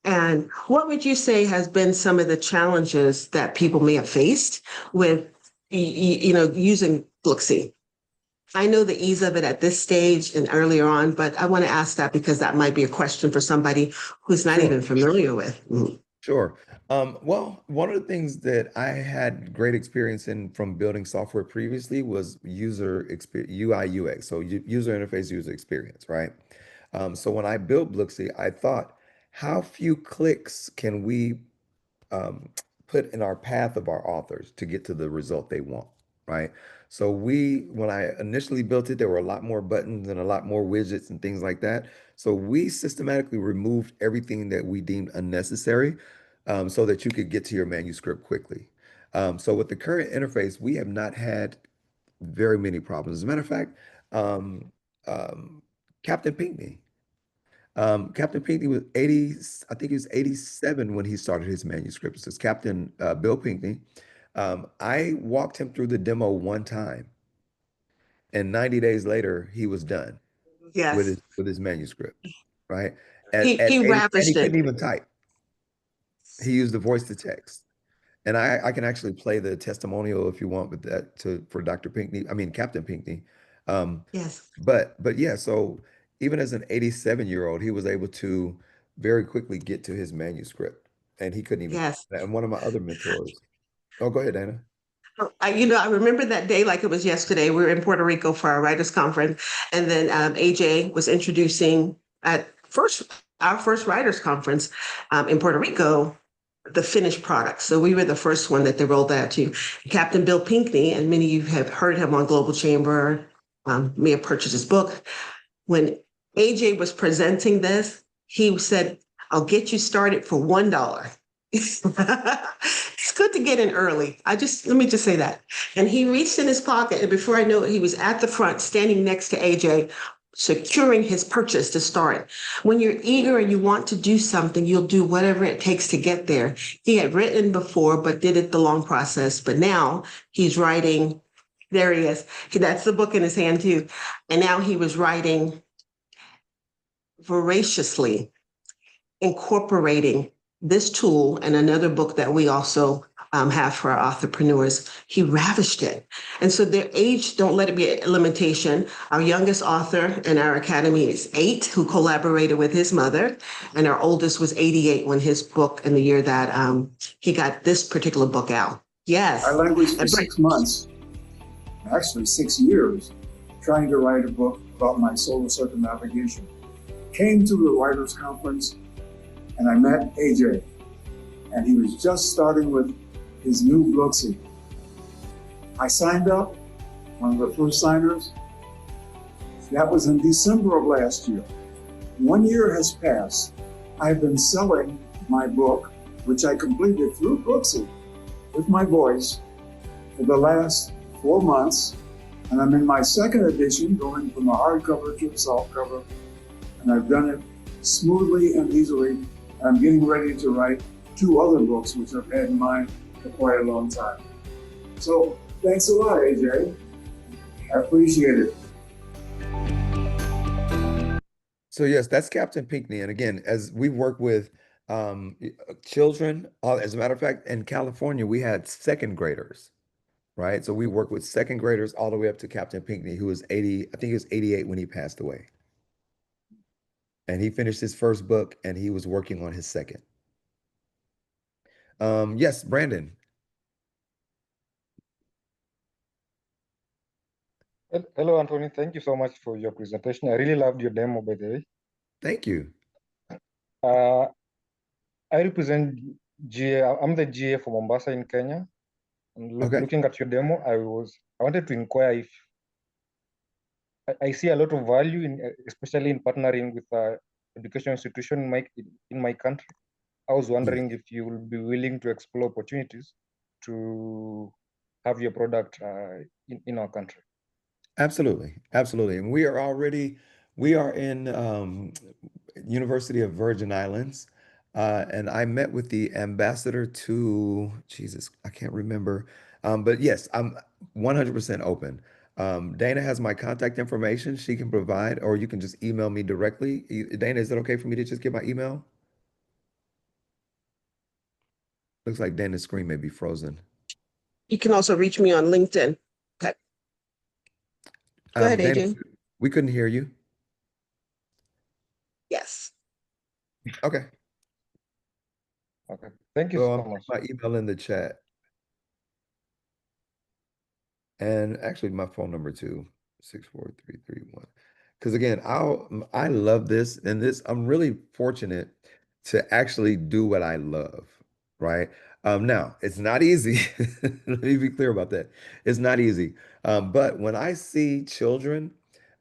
And what would you say has been some of the challenges that people may have faced with, using Blooksy? I know the ease of it at this stage and earlier on, but I want to ask that because that might be a question for somebody who's not Sure. even familiar with. Sure. Well, one of the things that I had great experience in from building software previously was user experience, UI, UX, so user interface, user experience, right? So when I built Blooksy, I thought, how few clicks can we um, put in our path of our authors to get to the result they want, right? So when I initially built it, there were a lot more buttons and a lot more widgets and things like that. So we systematically removed everything that we deemed unnecessary, so that you could get to your manuscript quickly. So with the current interface, we have not had very many problems. As a matter of fact, um, um, Captain Pinkney. Captain Pinkney was 80, I think he was 87 when he started his manuscript. This is Captain Bill Pinkney. I walked him through the demo one time, and 90 days later, he was done with Yes, his manuscript, right? At he 80, and he ravished couldn't it. even type. He used the voice to text. And I can actually play the testimonial if you want with that for Dr. Pinkney, I mean Captain Pinkney. Um, Yes. but yeah, so even as an 87-year-old, he was able to very quickly get to his manuscript, and he couldn't even. Yes. And one of my other mentors. Oh, go ahead, Dana. I remember that day like it was yesterday. We were in Puerto Rico for our writers conference, and then AJ was introducing at first our first writers conference in Puerto Rico the finished product. So we were the first one that they rolled out to. Captain Bill Pinkney, and many of you have heard him on Global Chamber, may have purchased his book. When AJ was presenting this, he said, "I'll get you started for $1." It's good to get in early. Let me just say that. And he reached in his pocket, and before I knew it, he was at the front standing next to AJ, securing his purchase to start. When you're eager and you want to do something, you'll do whatever it takes to get there. He had written before, but did it the long process. But now he's writing. There he is. That's the book in his hand too. And now he was writing voraciously, incorporating this tool and another book that we also have for our entrepreneurs. He ravished it. And so their age, don't let it be a limitation. Our youngest author in our academy is 8, who collaborated with his mother. And our oldest was 88 when his book, in the year that he got this particular book out. Yes. I languished for And Brent, 6 months, actually 6 years, trying to write a book about my solar circumnavigation. Came to the writers' conference and I met AJ, and he was just starting with his new Brooksy. I signed up, one of the first signers. That was in December of last year. 1 year has passed. I've been selling my book, which I completed through Brooksy with my voice, for the last 4 months. And I'm in my second edition, going from a hardcover to a softcover. And I've done it smoothly and easily. I'm getting ready to write 2 other books, which I've had in mind for quite a long time. So thanks a lot, AJ. I appreciate it. So yes, that's Captain Pinkney. And again, as we work with children, as a matter of fact, in California, we had second graders, right? So we work with second graders all the way up to Captain Pinkney, who was 80, I think he was 88 when he passed away. And he finished his first book and he was working on his second. Yes, Brandon. Hello, Anthony. Thank you so much for your presentation. I really loved your demo, by the way. Thank you. Uh, I represent GA. I'm the GA for Mombasa in Kenya. And Okay. looking at your demo, I wanted to inquire if I see a lot of value in, especially in partnering with education institution in my country. I was wondering if you will be willing to explore opportunities to have your product in our country. Absolutely. Absolutely. And we are in University of Virgin Islands. And I met with the ambassador to, Jesus, I can't remember. But yes, I'm 100% open. Dana has my contact information she can provide, or you can just email me directly. Dana, is it okay for me to just give my email? Looks like Dana's screen may be frozen. you can also reach me on LinkedIn. Okay. Go ahead, Dana, AJ. we couldn't hear you. Yes. Okay. Okay. Thank you So so I'm putting much. my email in the chat. And actually my phone number too, 64331. Because again, I love this and this, I'm really fortunate to actually do what I love, right? Now it's not easy. Let me be clear about that. It's not easy. But when I see children,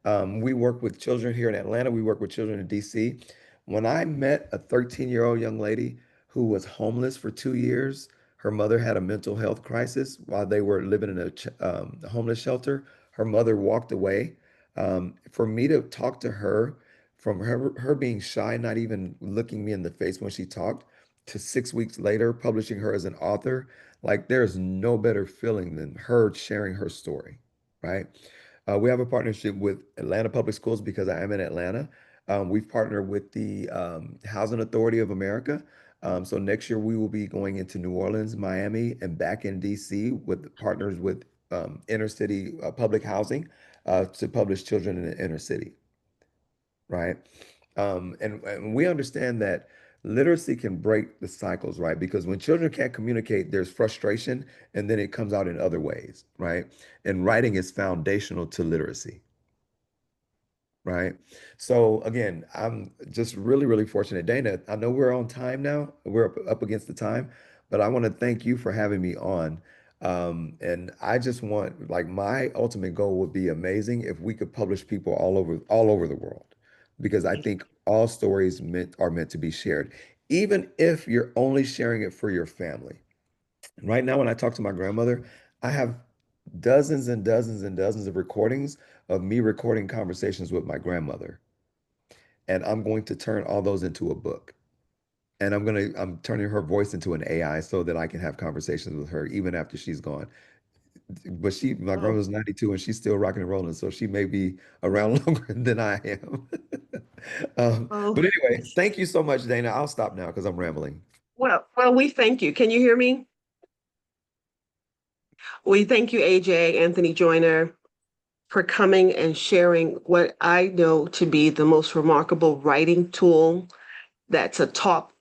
we work with children here in Atlanta, we work with children in DC. When I met a 13-year-old young lady who was homeless for 2 years, her mother had a mental health crisis while they were living in a homeless shelter. Her mother walked away. For me to talk to her, from her being shy, not even looking me in the face when she talked, to 6 weeks later publishing her as an author, like there's no better feeling than her sharing her story, right? We have a partnership with Atlanta Public Schools because I am in Atlanta. We've partnered with the Housing Authority of America. So next year we will be going into New Orleans, Miami, and back in DC with partners with inner city public housing to publish children in the inner city, right? And we understand that literacy can break the cycles, right? Because when children can't communicate, there's frustration, and then it comes out in other ways, right? And writing is foundational to literacy, right? So again, I'm just really, really fortunate. Dana, I know we're on time now. We're up against the time, but I want to thank you for having me on. And I just want, like, my ultimate goal would be amazing if we could publish people all over the world, because I think all stories are meant to be shared, even if you're only sharing it for your family. Right now, when I talk to my grandmother, I have dozens and dozens and dozens of recordings of me recording conversations with my grandmother. And I'm going to turn all those into a book. And I'm turning her voice into an AI so that I can have conversations with her even after she's gone. But my Oh, grandma's 92 and she's still rocking and rolling, so she may be around longer than I am. oh, But anyway, thank you so much, Dana. I'll stop now because I'm rambling. well, we thank you. Can you hear me? We thank you, AJ, Anthony Joyner, for coming and sharing what I know to be the most remarkable writing tool that's a top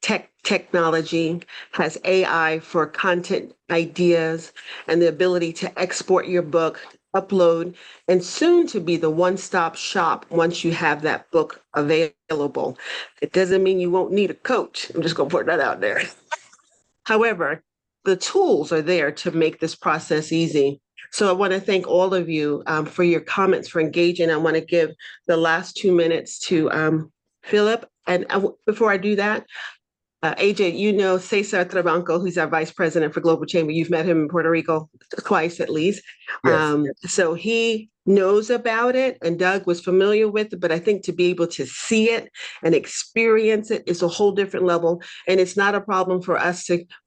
technology, has AI for content ideas and the ability to export your book, upload, and soon to be the one-stop shop once you have that book available. It doesn't mean you won't need a coach. I'm just going to put that out there. However, the tools are there to make this process easy. So I want to thank all of you for your comments, for engaging. I want to give the last 2 minutes to Philip. And before I do that, AJ, you know Cesar Trabanco, who's our vice president for Global Chamber. You've met him in Puerto Rico twice at least. Yes. So he knows about it, and Doug was familiar with it. But I think to be able to see it and experience it is a whole different level. And it's not a problem for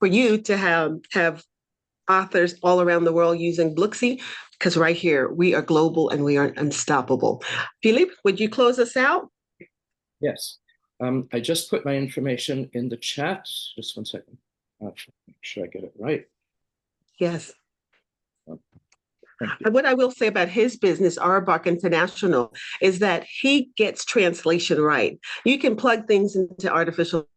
you to have authors all around the world using Blooksy, because right here we are global and we are unstoppable. Philippe, would you close us out? Yes. I just put my information in the chat. Just 1 second. Make sure I get it right. Yes. Thank you. And what I will say about his business, Arbach International, is that he gets translation right. You can plug things into artificial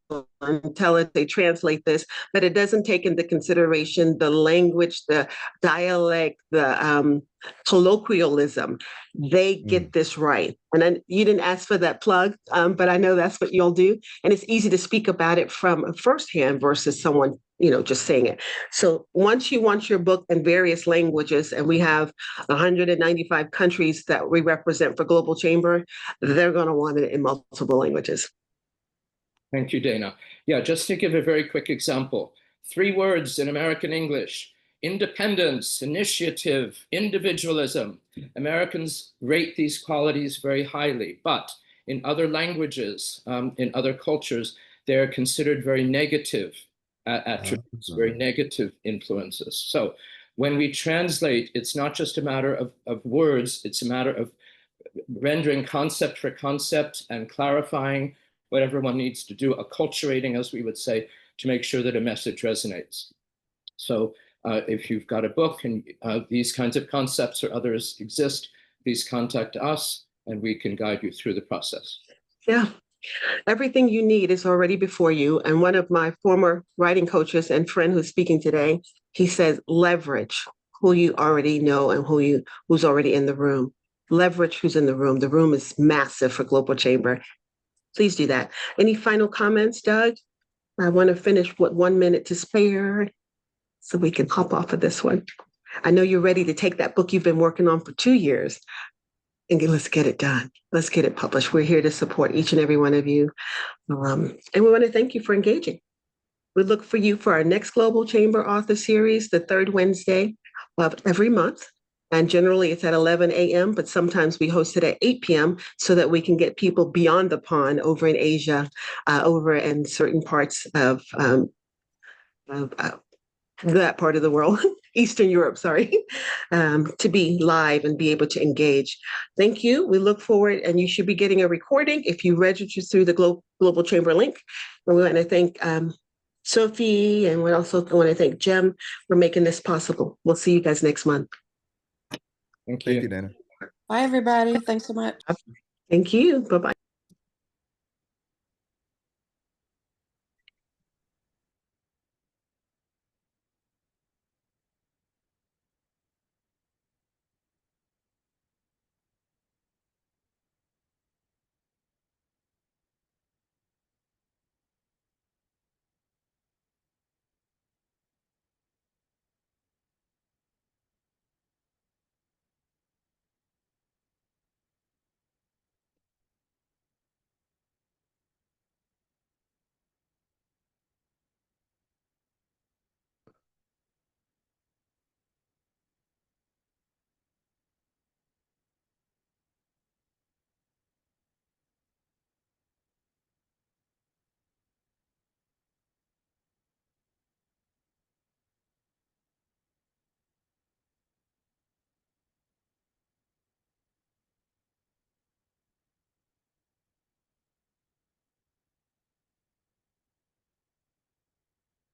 intelligence, they translate this, but it doesn't take into consideration the language, the dialect, the colloquialism. They get this right. And then you didn't ask for that plug, but I know that's what you'll do. And it's easy to speak about it from firsthand versus someone, just saying it. So once you want your book in various languages, and we have 195 countries that we represent for Global Chamber, they're going to want it in multiple languages. Thank you, Dana. Yeah, just to give a very quick example, 3 words in American English: independence, initiative, individualism. Americans rate these qualities very highly, but in other languages, in other cultures, they're considered very negative attributes, very negative influences. So when we translate, it's not just a matter of words, it's a matter of rendering concept for concept and clarifying what everyone needs to do, acculturating, as we would say, to make sure that a message resonates. So if you've got a book and these kinds of concepts or others exist, please contact us and we can guide you through the process. Yeah. Everything you need is already before you. And one of my former writing coaches and friend who's speaking today, he says, leverage who you already know and who's already in the room. Leverage who's in the room. The room is massive for Global Chamber. Please do that. Any final comments, Doug? I want to finish with 1 minute to spare so we can hop off of this one. I know you're ready to take that book you've been working on for 2 years and let's get it done. Let's get it published. We're here to support each and every one of you. And we want to thank you for engaging. We look for you for our next Global Chamber Author Series, the 3rd Wednesday of every month. And generally it's at 11 a.m., but sometimes we host it at 8 p.m. so that we can get people beyond the pond over in Asia, over in certain parts of that part of the world, Eastern Europe, sorry, to be live and be able to engage. Thank you. We look forward, and you should be getting a recording if you register through the Global Chamber link. And we want to thank Sophie, and we also want to thank Jem for making this possible. We'll see you guys next month. Thank Thank you. you, Dana. Bye, everybody. Thanks so much. Thank you. Bye-bye.